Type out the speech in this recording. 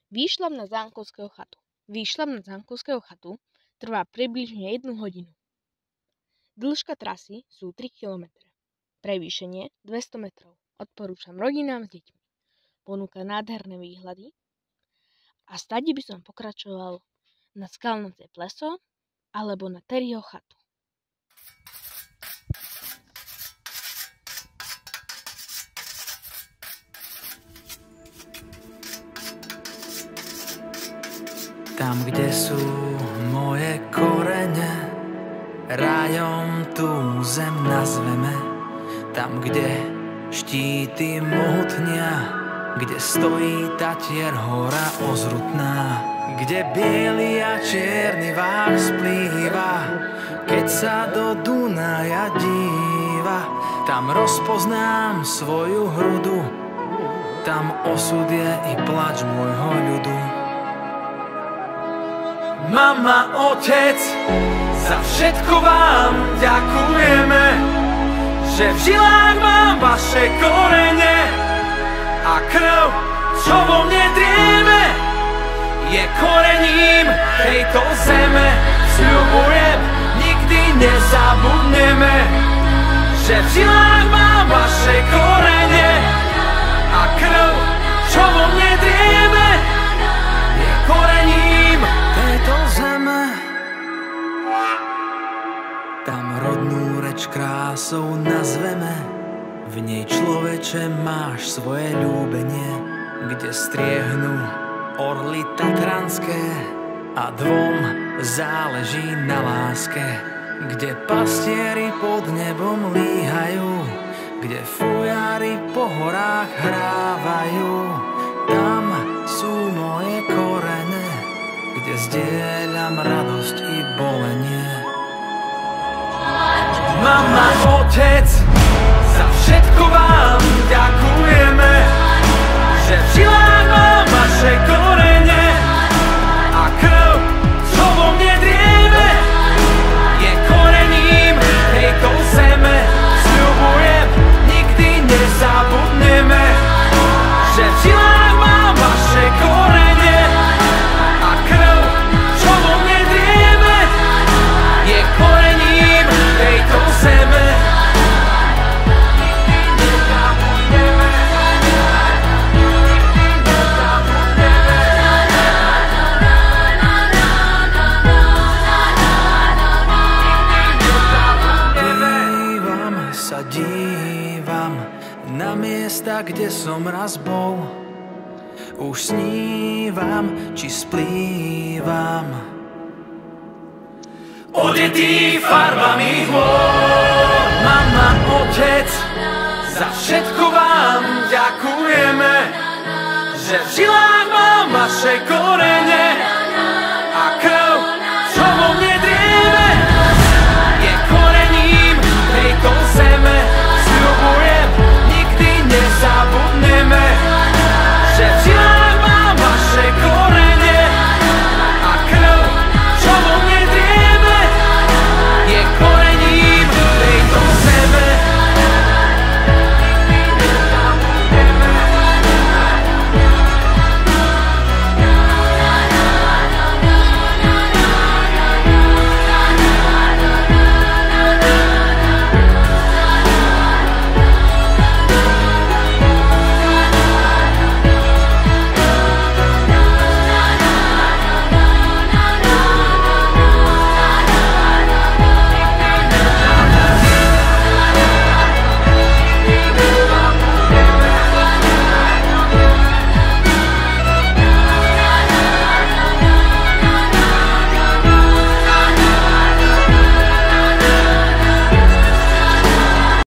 Výšľap na Zámkovského chatu trvá približne 1 hodinu. Dĺžka trasy sú 3 km. Prevýšenie 200 metrov. Odporúčam rodinám s deťmi. Ponúka nádherné výhľady a stade by som pokračoval na Skalnaté pleso alebo na Terryho chatu. Tam, kde sú moje korene, rajom tú zem nazveme. Tam, kde štíty mohutnia, kde stojí Tatier hora ozrutná, kde biely a čierny váh splýva, keď sa do Dunaja díva. Tam rozpoznám svoju hrudu, tam osud je i plač môjho ľudu. Mama, otec, za všetko vám ďakujeme, že v žilách mám vaše korene a krv, čo vo mne drieme, je korením tejto zeme. Sľubujem, nikdy nezabudneme, že v žilách mám vaše korene a krv, čo vo mne drieme, je korením tejto zeme. Tam rodnú reč krásou nazveme, v nej človeče máš svoje ľúbenie, kde striehnú orly tatranské a dvom záleží na láske, kde pastieri pod nebom líhajú, kde fujári po horách hrávajú. Tam sú moje korene, kde zdieľam radosť i bolenie. Mama, otec, za všetko vám ďakujeme, že v žilách mám vaše korene a krv, čo vo mne drieme, je korením tejto zeme. Sľubujem, nikdy nezabudneme, že v žilách mám vaše korene a krv, čo vo mne drieme, je korením tejto zeme. Dívam na miesta, kde som raz bol, už snívam, či splývam, odetý farbami hôr. Mama, otec, za všetko vám ďakujeme, že v žilách mám vaše korene